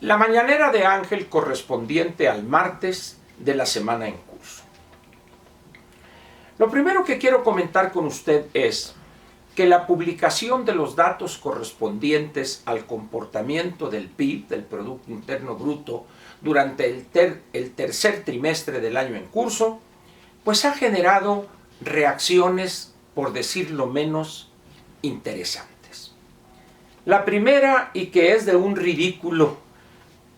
La mañanera de Ángel correspondiente al martes de la semana en curso. Lo primero que quiero comentar con usted es que la publicación de los datos correspondientes al comportamiento del PIB, del Producto Interno Bruto, durante el tercer trimestre del año en curso, pues ha generado reacciones, por decirlo menos, interesantes. La primera, y que es de un ridículo,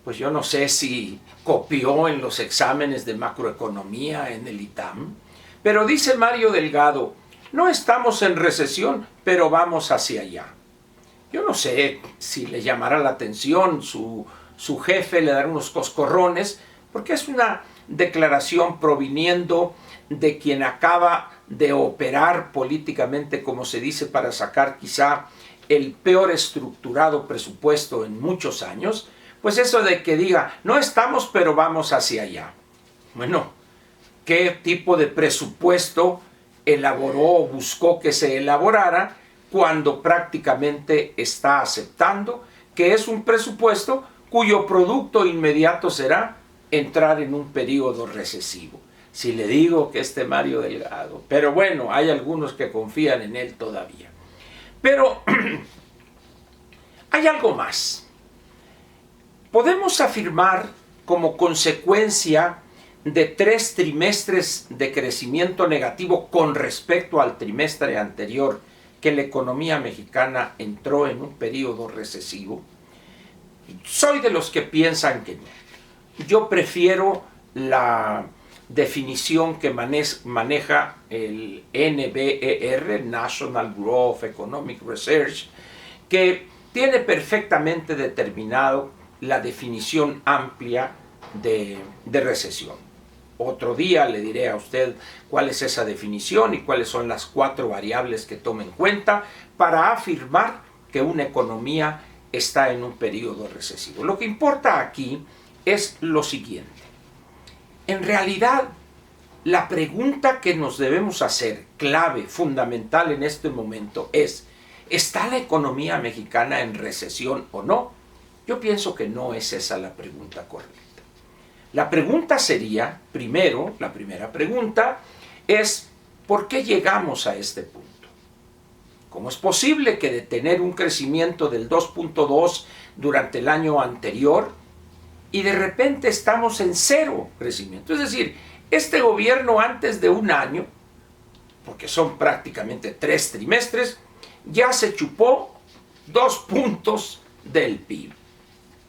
pues yo no sé si copió en los exámenes de macroeconomía en el ITAM, pero dice Mario Delgado: no estamos en recesión, pero vamos hacia allá. Yo no sé si le llamará la atención, su jefe le dará unos coscorrones, porque es una declaración proviniendo de quien acaba de operar políticamente, como se dice, para sacar quizá el peor estructurado presupuesto en muchos años. Pues eso de que diga, no estamos, pero vamos hacia allá. Bueno, ¿qué tipo de presupuesto elaboró o buscó que se elaborara cuando prácticamente está aceptando que es un presupuesto cuyo producto inmediato será entrar en un periodo recesivo? Si le digo que Mario Delgado, pero bueno, hay algunos que confían en él todavía. Pero hay algo más. Podemos afirmar, como consecuencia de 3 trimestres de crecimiento negativo con respecto al trimestre anterior, que la economía mexicana entró en un periodo recesivo. Soy de los que piensan que no. Yo prefiero la definición que maneja el NBER, National Bureau of Economic Research, que tiene perfectamente determinado la definición amplia de recesión. Otro día le diré a usted cuál es esa definición y cuáles son las 4 variables que toma en cuenta para afirmar que una economía está en un periodo recesivo. Lo que importa aquí es lo siguiente. En realidad, la pregunta que nos debemos hacer, clave, fundamental en este momento, es: ¿está la economía mexicana en recesión o no? Yo pienso que no es esa la pregunta correcta. La pregunta sería, la primera pregunta es: ¿por qué llegamos a este punto? ¿Cómo es posible que de tener un crecimiento del 2.2 durante el año anterior y de repente estamos en 0 crecimiento? Es decir, este gobierno antes de un año, porque son prácticamente 3 trimestres, ya se chupó 2 puntos del PIB.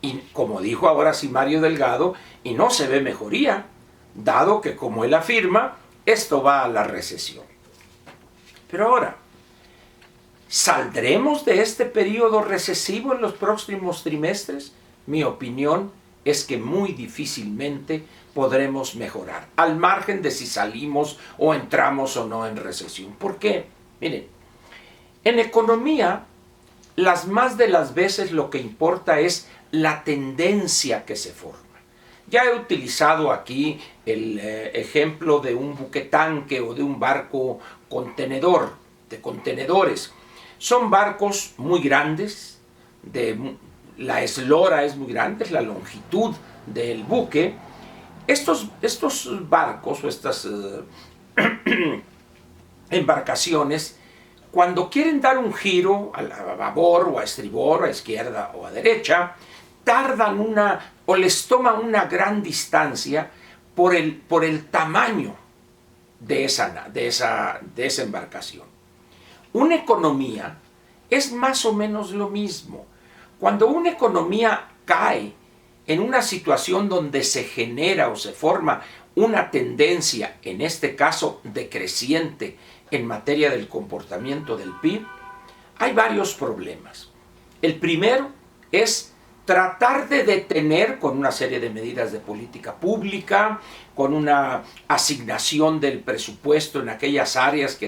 Y como dijo ahora sí Mario Delgado, y no se ve mejoría, dado que, como él afirma, esto va a la recesión. Pero ahora, ¿saldremos de este periodo recesivo en los próximos trimestres? Mi opinión es que muy difícilmente podremos mejorar, al margen de si salimos o entramos o no en recesión. ¿Por qué? Miren, en economía, las más de las veces lo que importa es la tendencia que se forma. Ya he utilizado aquí el ejemplo de un buquetanque o de un barco contenedor, de contenedores. Son barcos muy grandes, la eslora es muy grande, es la longitud del buque. Estos barcos o estas embarcaciones, cuando quieren dar un giro a babor o a estribor, a izquierda o a derecha, tardan o les toma una gran distancia por el tamaño de esa embarcación. Una economía es más o menos lo mismo. Cuando una economía cae en una situación donde se genera o se forma una tendencia, en este caso decreciente, en materia del comportamiento del PIB, hay varios problemas. El primero es tratar de detener, con una serie de medidas de política pública, con una asignación del presupuesto en aquellas áreas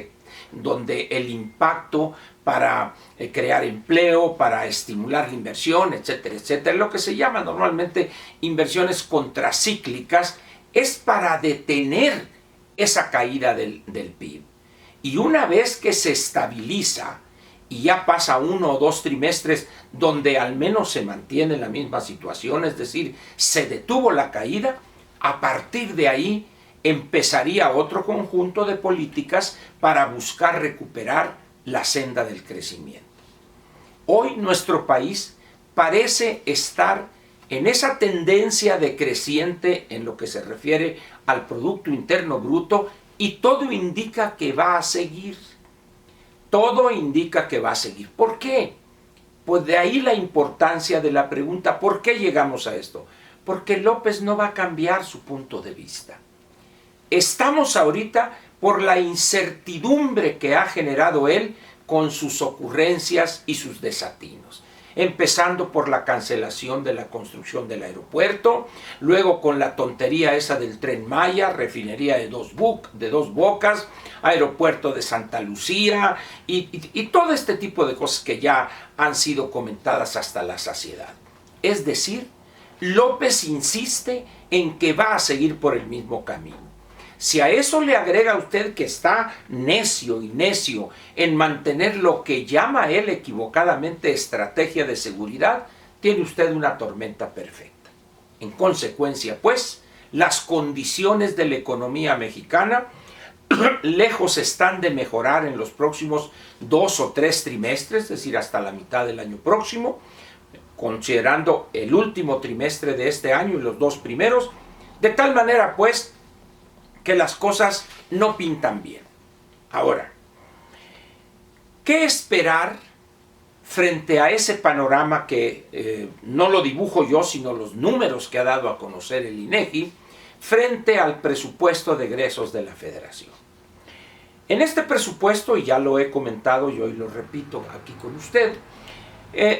donde el impacto para crear empleo, para estimular la inversión, etcétera, etcétera, lo que se llama normalmente inversiones contracíclicas, es para detener esa caída del PIB. Y una vez que se estabiliza y ya pasa 1 o 2 trimestres donde al menos se mantiene la misma situación, es decir, se detuvo la caída, a partir de ahí empezaría otro conjunto de políticas para buscar recuperar la senda del crecimiento. Hoy nuestro país parece estar en esa tendencia decreciente en lo que se refiere al Producto Interno Bruto, y todo indica que va a seguir. Todo indica que va a seguir. ¿Por qué? Pues de ahí la importancia de la pregunta, ¿por qué llegamos a esto? Porque López no va a cambiar su punto de vista. Estamos ahorita por la incertidumbre que ha generado él con sus ocurrencias y sus desatinos. Empezando por la cancelación de la construcción del aeropuerto, luego con la tontería esa del Tren Maya, refinería de dos bocas, aeropuerto de Santa Lucía y todo este tipo de cosas que ya han sido comentadas hasta la saciedad. Es decir, López insiste en que va a seguir por el mismo camino. Si a eso le agrega usted que está necio y necio en mantener lo que llama él equivocadamente estrategia de seguridad, tiene usted una tormenta perfecta. En consecuencia, pues, las condiciones de la economía mexicana lejos están de mejorar en los próximos 2 o 3 trimestres, es decir, hasta la mitad del año próximo, considerando el último trimestre de este año y los 2 primeros, de tal manera, pues, que las cosas no pintan bien. Ahora, ¿qué esperar frente a ese panorama que no lo dibujo yo, sino los números que ha dado a conocer el INEGI, frente al presupuesto de egresos de la Federación? En este presupuesto, y ya lo he comentado y hoy lo repito aquí con usted,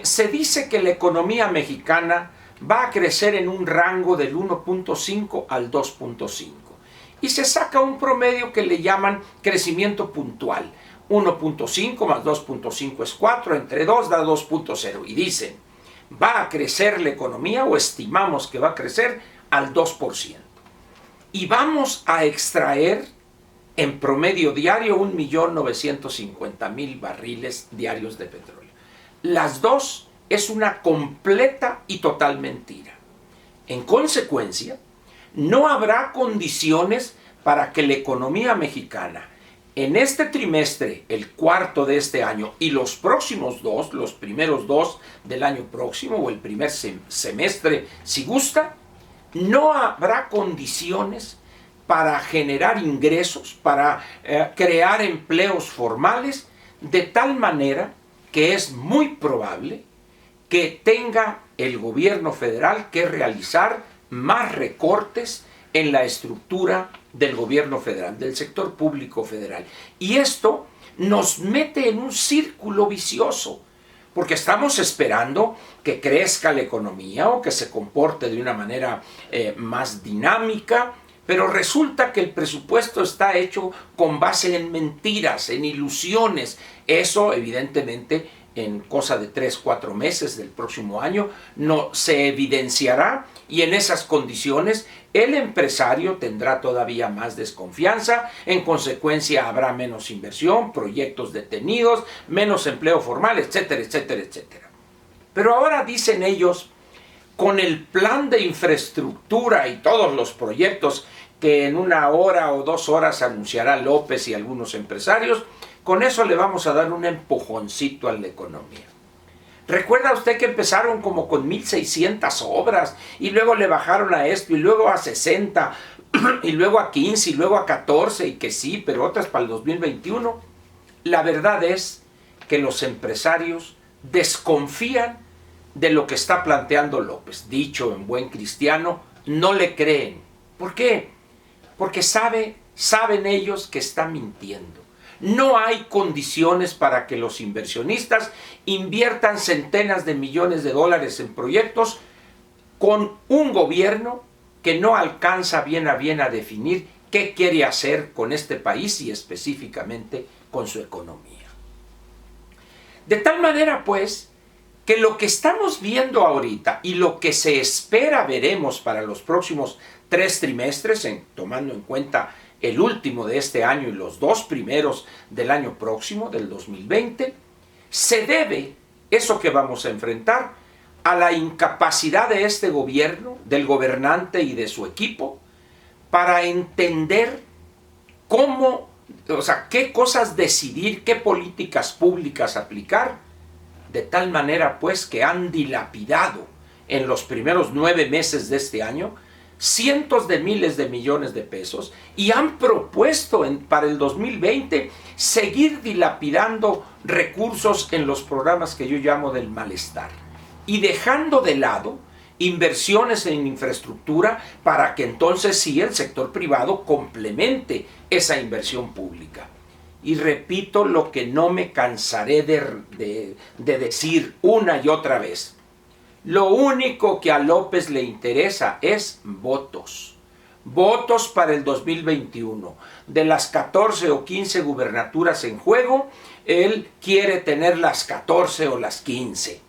se dice que la economía mexicana va a crecer en un rango del 1.5 al 2.5. Y se saca un promedio que le llaman crecimiento puntual. 1.5 más 2.5 es 4, entre 2 da 2.0. Y dicen, va a crecer la economía, o estimamos que va a crecer al 2%. Y vamos a extraer en promedio diario 1.950.000 barriles diarios de petróleo. Las dos es una completa y total mentira. En consecuencia, no habrá condiciones para que la economía mexicana en este trimestre, el cuarto de este año, y los próximos 2, los primeros 2 del año próximo, o el primer semestre, si gusta, no habrá condiciones para generar ingresos, para crear empleos formales, de tal manera que es muy probable que tenga el gobierno federal que realizar más recortes en la estructura del gobierno federal, del sector público federal. Y esto nos mete en un círculo vicioso, porque estamos esperando que crezca la economía o que se comporte de una manera más dinámica, pero resulta que el presupuesto está hecho con base en mentiras, en ilusiones. Eso, evidentemente, en cosa de 3-4 meses del próximo año, no se evidenciará, y en esas condiciones el empresario tendrá todavía más desconfianza, en consecuencia habrá menos inversión, proyectos detenidos, menos empleo formal, etcétera, etcétera, etcétera. Pero ahora dicen ellos, con el plan de infraestructura y todos los proyectos que en 1 hora o 2 horas anunciará López y algunos empresarios, con eso le vamos a dar un empujoncito a la economía. ¿Recuerda usted que empezaron como con 1.600 obras y luego le bajaron a esto y luego a 60 y luego a 15 y luego a 14 y que sí, pero otras para el 2021? La verdad es que los empresarios desconfían de lo que está planteando López. Dicho en buen cristiano, no le creen. ¿Por qué? Porque saben ellos que está mintiendo. No hay condiciones para que los inversionistas inviertan centenas de millones de dólares en proyectos con un gobierno que no alcanza bien a definir qué quiere hacer con este país y específicamente con su economía. De tal manera, pues, que lo que estamos viendo ahorita y lo que se espera veremos para los próximos 3 trimestres, tomando en cuenta el último de este año y los 2 primeros del año próximo, del 2020, Se debe, eso que vamos a enfrentar, a la incapacidad de este gobierno, del gobernante y de su equipo, para entender cómo, o sea, qué cosas decidir, qué políticas públicas aplicar, de tal manera pues que han dilapidado en los primeros 9 meses de este año cientos de miles de millones de pesos y han propuesto para el 2020 seguir dilapidando recursos en los programas que yo llamo del malestar y dejando de lado inversiones en infraestructura para que entonces sí el sector privado complemente esa inversión pública. Y repito lo que no me cansaré de decir una y otra vez. Lo único que a López le interesa es votos. Votos para el 2021. De las 14 o 15 gubernaturas en juego, él quiere tener las 14 o las 15.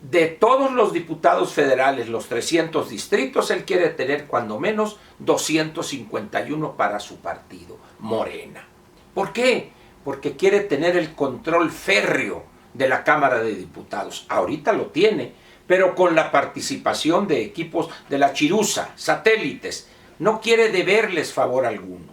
De todos los diputados federales, los 300 distritos, él quiere tener cuando menos 251 para su partido, Morena. ¿Por qué? Porque quiere tener el control férreo de la Cámara de Diputados. Ahorita lo tiene, pero con la participación de equipos de la chiruza, satélites. No quiere deberles favor alguno.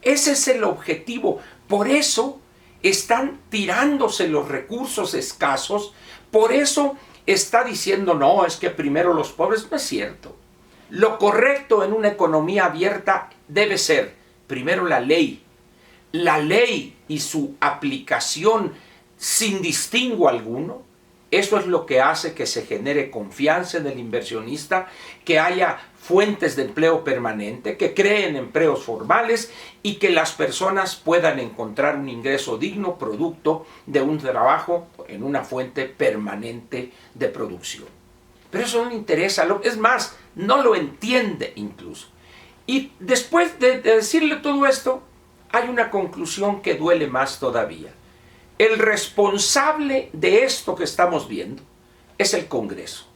Ese es el objetivo. Por eso están tirándose los recursos escasos. Por eso está diciendo, no, es que primero los pobres. No es cierto. Lo correcto en una economía abierta debe ser primero la ley. La ley y su aplicación sin distingo alguno. Eso es lo que hace que se genere confianza en el inversionista, que haya fuentes de empleo permanente, que creen empleos formales y que las personas puedan encontrar un ingreso digno producto de un trabajo en una fuente permanente de producción. Pero eso no le interesa, es más, no lo entiende incluso. Y después de decirle todo esto, hay una conclusión que duele más todavía. El responsable de esto que estamos viendo es el Congreso.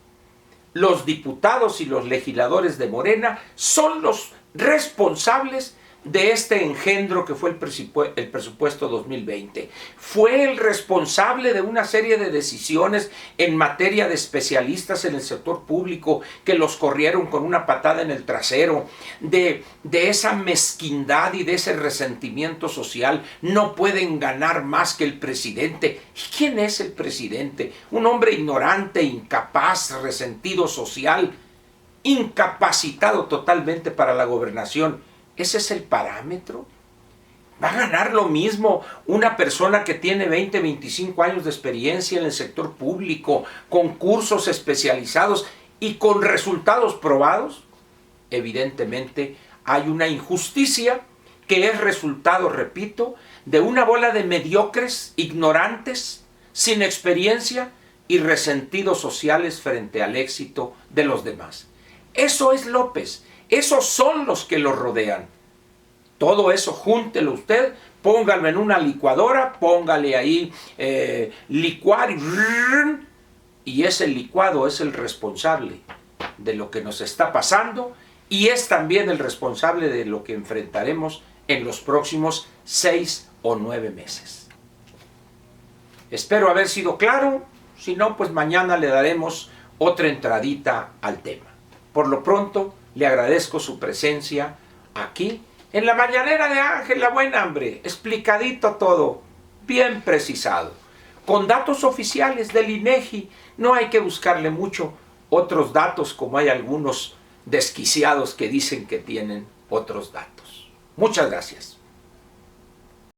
Los diputados y los legisladores de Morena son los responsables de este engendro que fue el presupuesto 2020. Fue el responsable de una serie de decisiones en materia de especialistas en el sector público que los corrieron con una patada en el trasero, de esa mezquindad y de ese resentimiento social. No pueden ganar más que el presidente. ¿Y quién es el presidente? Un hombre ignorante, incapaz, resentido social, incapacitado totalmente para la gobernación. ¿Ese es el parámetro? ¿Va a ganar lo mismo una persona que tiene 20, 25 años de experiencia en el sector público, con cursos especializados y con resultados probados? Evidentemente hay una injusticia que es resultado, repito, de una bola de mediocres, ignorantes, sin experiencia y resentidos sociales frente al éxito de los demás. Eso es López. Esos son los que lo rodean. Todo eso júntelo usted, póngalo en una licuadora, póngale ahí licuar y ese licuado es el responsable de lo que nos está pasando y es también el responsable de lo que enfrentaremos en los próximos 6 o 9 meses. Espero haber sido claro, si no, pues mañana le daremos otra entradita al tema. Por lo pronto, le agradezco su presencia aquí en la mañanera de Ángel La Buena Hambre, explicadito todo, bien precisado, con datos oficiales del INEGI. No hay que buscarle mucho otros datos, como hay algunos desquiciados que dicen que tienen otros datos. Muchas gracias.